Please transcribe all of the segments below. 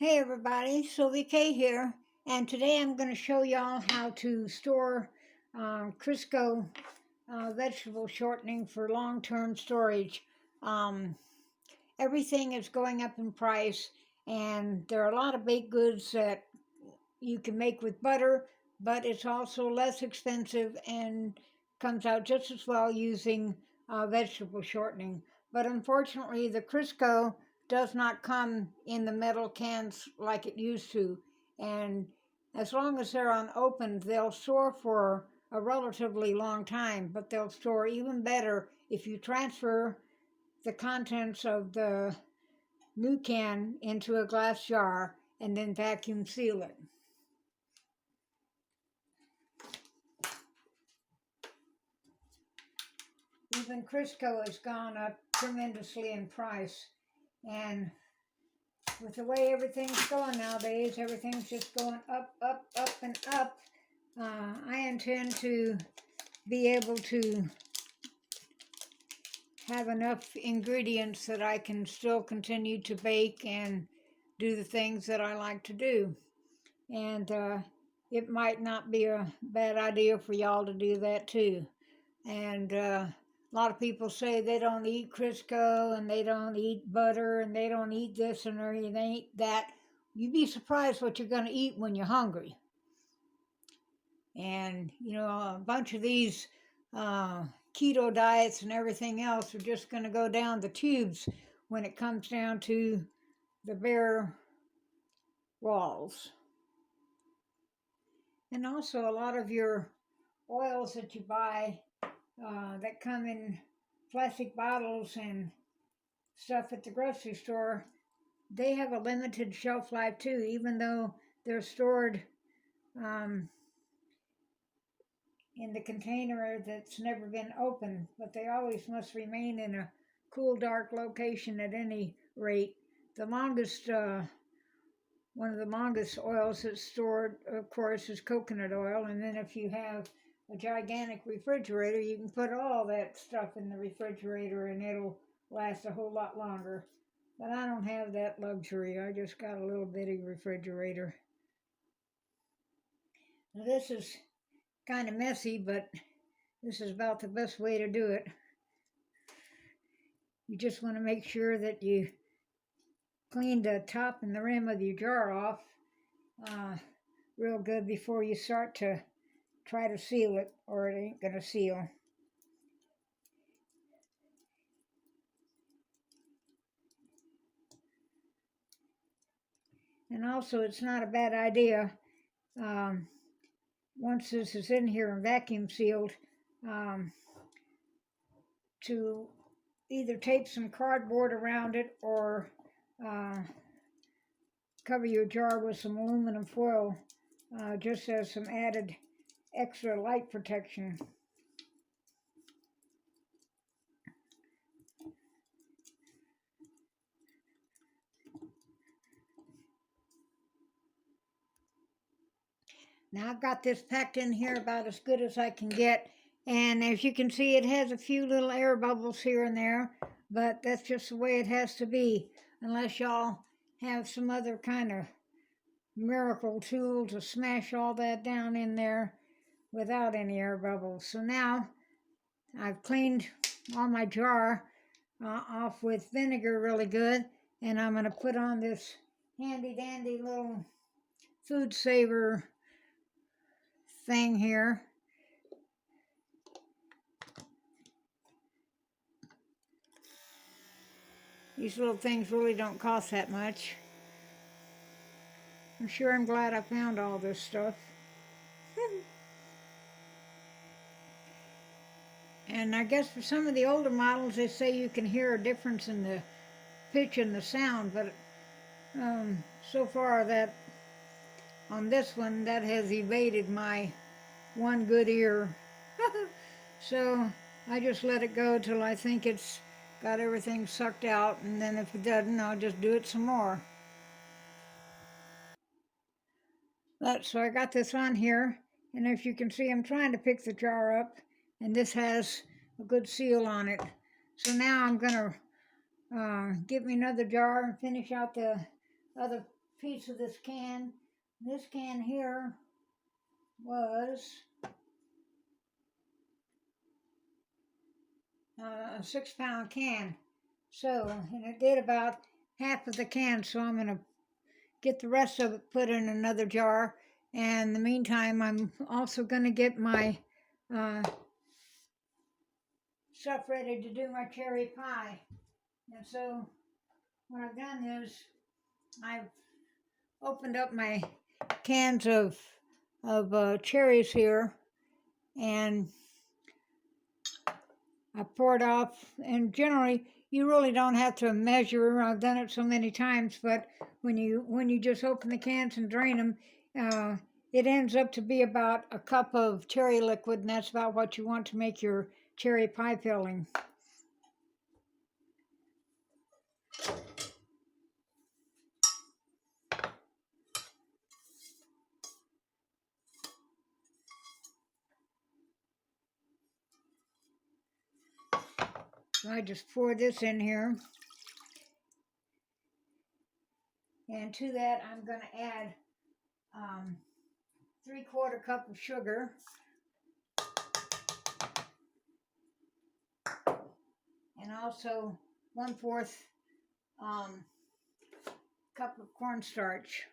Hey everybody, Sylvia K here, and today I'm going to show y'all how to store Crisco vegetable shortening for long-term storage. Um, Everything is going up in price, and there are a lot of baked goods that you can make with butter, but it's also less expensive and comes out just as well using vegetable shortening. But unfortunately, the Crisco does not come in the metal cans like it used to. And as long as they're unopened, they'll store for a relatively long time, but they'll store even better if you transfer the contents of the new can into a glass jar and then vacuum seal it. Even Crisco has gone up tremendously in price, and with the way everything's going nowadays, everything's just going up, up, up, and up. I intend to be able to have enough ingredients that I can still continue to bake and do the things that I like to do. And it might not be a bad idea for y'all to do that too. And a lot of people say they don't eat Crisco and they don't eat butter and they don't eat this and they eat that. You'd be surprised what you're going to eat when you're hungry. And, you know, a bunch of these keto diets and everything else are just going to go down the tubes when it comes down to the bare walls. And also a lot of your oils that you buy that come in plastic bottles and stuff at the grocery store, they have a limited shelf life too, even though they're stored in the container that's never been opened, but they always must remain in a cool, dark location at any rate. The longest, one of the longest oils that's stored, of course, is coconut oil, and then if you have a gigantic refrigerator, you can put all that stuff in the refrigerator and it'll last a whole lot longer. But I don't have that luxury. I just got a little bitty refrigerator. Now this is kind of messy, but this is about the best way to do it. You just want to make sure that you clean the top and the rim of your jar off real good before you start to try to seal it, or it ain't going to seal. And also, it's not a bad idea, once this is in here and vacuum sealed, to either tape some cardboard around it or cover your jar with some aluminum foil, just as some added extra light protection. Now I've got this packed in here about as good as I can get, and as you can see, it has a few little air bubbles here and there, but that's just the way it has to be, unless y'all have some other kind of miracle tool to smash all that down in there without any air bubbles. So now I've cleaned all my jar off with vinegar really good, and I'm going to put on this handy dandy little food saver thing here. These little things really don't cost that much. I'm sure I'm glad I found all this stuff. And I guess for some of the older models, they say you can hear a difference in the pitch and the sound, but so far that on this one, that has evaded my one good ear. So I just let it go till I think it's got everything sucked out, and then if it doesn't, I'll just do it some more. So I got this on here, and as you can see, I'm trying to pick the jar up, and this has a good seal on it. So now I'm going to get me another jar and finish out the other piece of this can. This can here was a 6-pound can. So, and it did about half of the can, so I'm going to get the rest of it put in another jar. And in the meantime, I'm also going to get my stuff ready to do my cherry pie. And so what I've done is I've opened up my cans of cherries here, and I poured off, and generally you really don't have to measure. I've done it so many times, but when you just open the cans and drain them, it ends up to be about a cup of cherry liquid, and that's about what you want to make your cherry pie filling. So I just pour this in here. And to that, I'm going to add 3/4 cup of sugar. And also 1/4 cup of cornstarch.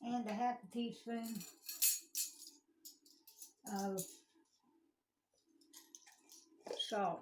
And a 1/2 teaspoon of salt.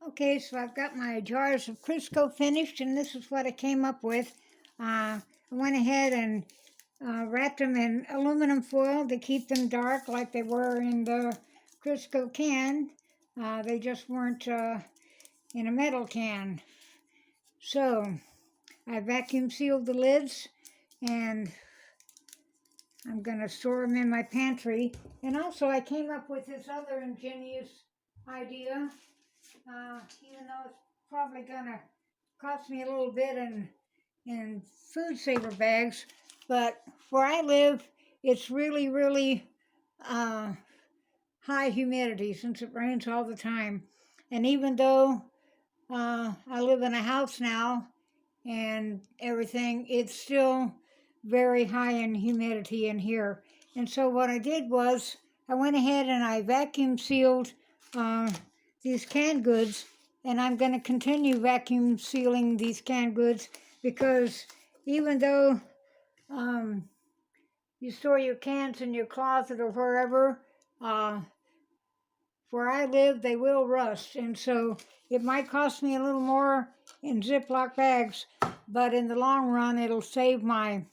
Okay, so I've got my jars of Crisco finished, and this is what I came up with. I went ahead and wrapped them in aluminum foil to keep them dark like they were in the Crisco can. They just weren't in a metal can. So I vacuum sealed the lids, and I'm going to store them in my pantry. And also I came up with this other ingenious idea, even though it's probably going to cost me a little bit in food saver bags, but where I live, it's really high humidity since it rains all the time. And even though I live in a house now and everything, it's still very high in humidity in here. And so what I did was I went ahead and I vacuum sealed these canned goods, and I'm going to continue vacuum sealing these canned goods because even though you store your cans in your closet or wherever, where I live, they will rust, and so it might cost me a little more in Ziploc bags, but in the long run, it'll save my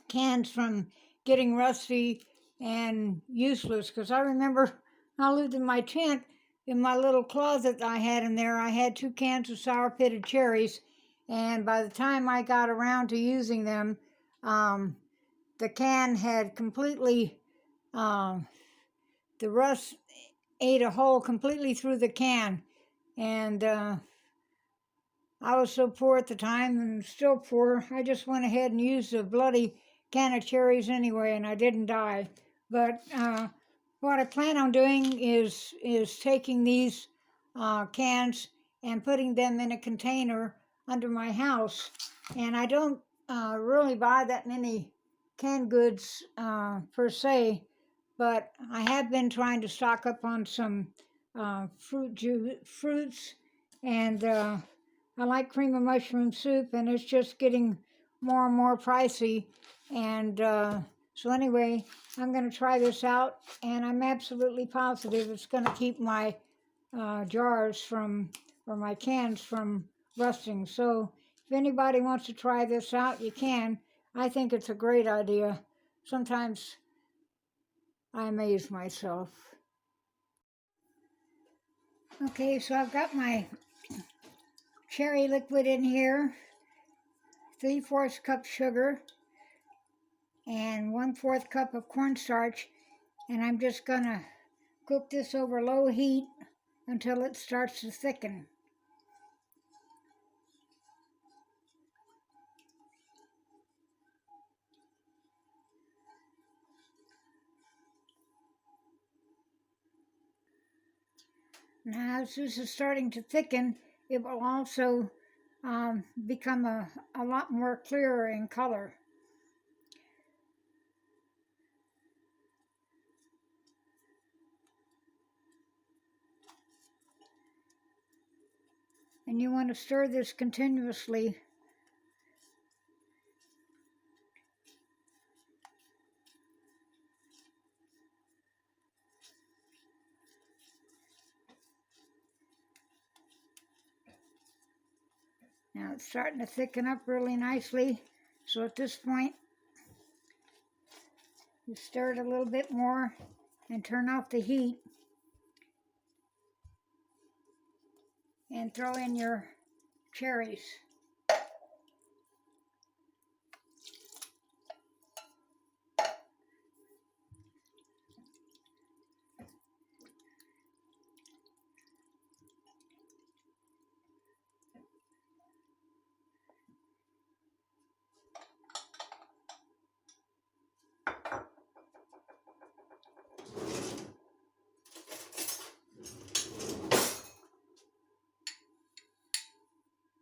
cans from getting rusty and useless. Because I remember I lived in my tent, in my little closet I had in there, I had 2 cans of sour pitted cherries, and by the time I got around to using them, the can had completely, the rust ate a hole completely through the can, and I was so poor at the time and still poor, I just went ahead and used a bloody can of cherries anyway, and I didn't die. But what I plan on doing is taking these cans and putting them in a container under my house. And I don't really buy that many canned goods per se, but I have been trying to stock up on some fruits, and I like cream of mushroom soup, and it's just getting more and more pricey. And so anyway, I'm going to try this out, and I'm absolutely positive it's going to keep my jars from, or my cans from rusting. So if anybody wants to try this out, you can. I think it's a great idea. Sometimes I amaze myself. Okay, so I've got my cherry liquid in here, 3/4 cup sugar, and 1/4 cup of cornstarch, and I'm just gonna cook this over low heat until it starts to thicken. Now, as this is starting to thicken, it will also become a lot more clearer in color. And you want to stir this continuously. Now it's starting to thicken up really nicely. So at this point, you stir it a little bit more and turn off the heat. And throw in your cherries.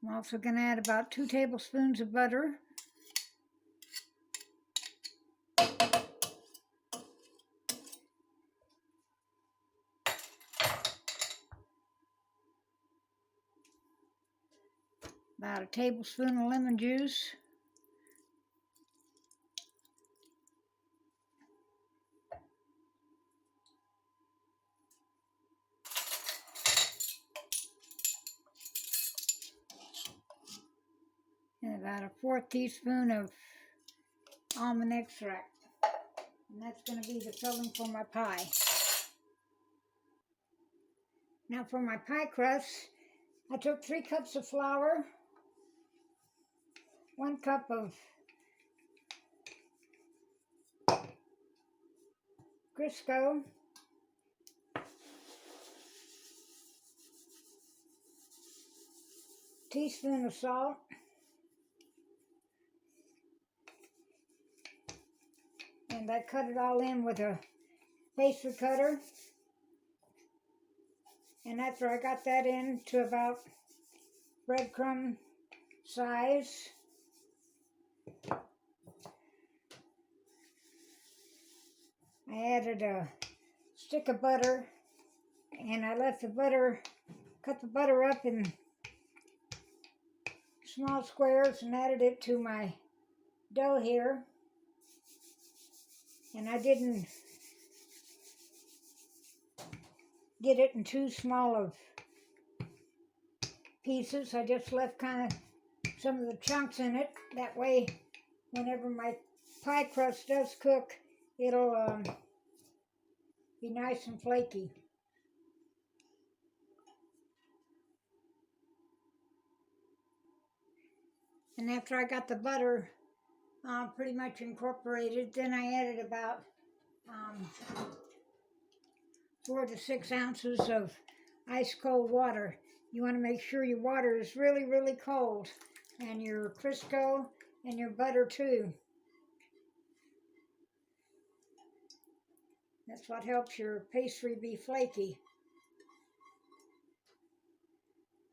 I'm also going to add about 2 tablespoons of butter. About a tablespoon of lemon juice. And about a 1/4 teaspoon of almond extract. And that's going to be the filling for my pie. Now for my pie crust, I took 3 cups of flour, 1 cup of Crisco, teaspoon of salt, and I cut it all in with a pastry cutter. And after I got that in to about breadcrumb size, I added a stick of butter, and I let the butter, cut the butter up in small squares and added it to my dough here. And I didn't get it in too small of pieces. I just left kind of some of the chunks in it. That way, whenever my pie crust does cook, it'll be nice and flaky. And after I got the butter pretty much incorporated, then I added about 4 to 6 ounces of ice cold water. You want to make sure your water is really, really cold, and your Crisco and your butter too. That's what helps your pastry be flaky.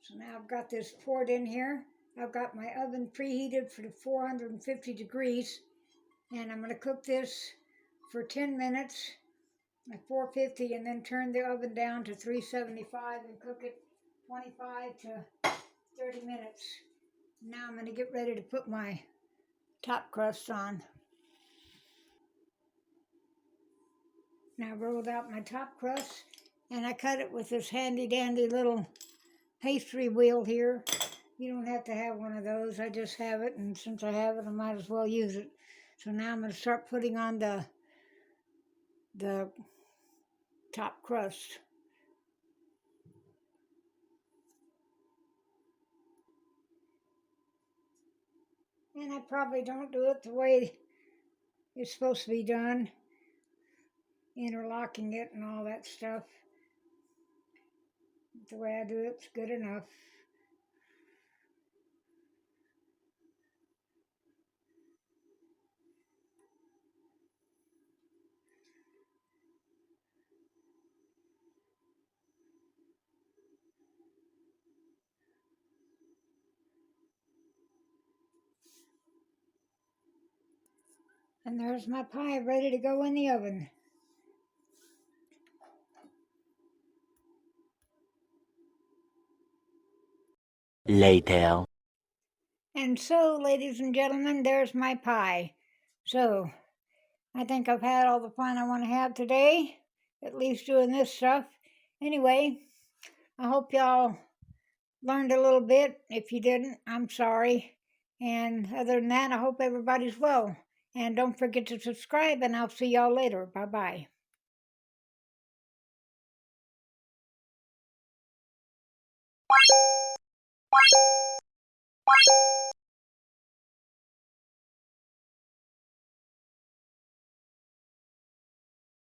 So now I've got this poured in here. I've got my oven preheated for 450 degrees, and I'm going to cook this for 10 minutes at 450, and then turn the oven down to 375 and cook it 25 to 30 minutes. Now I'm going to get ready to put my top crust on. Now I rolled out my top crust, and I cut it with this handy dandy little pastry wheel here. You don't have to have one of those. I just have it, and since I have it, I might as well use it. So now I'm going to start putting on the top crust. And I probably don't do it the way it's supposed to be done, interlocking it and all that stuff. The way I do it's good enough. And there's my pie ready to go in the oven. Later. And so, ladies and gentlemen, there's my pie. So, I think I've had all the fun I want to have today, at least doing this stuff. Anyway, I hope y'all learned a little bit. If you didn't, I'm sorry. And other than that, I hope everybody's well. And don't forget to subscribe, and I'll see y'all later. Bye bye.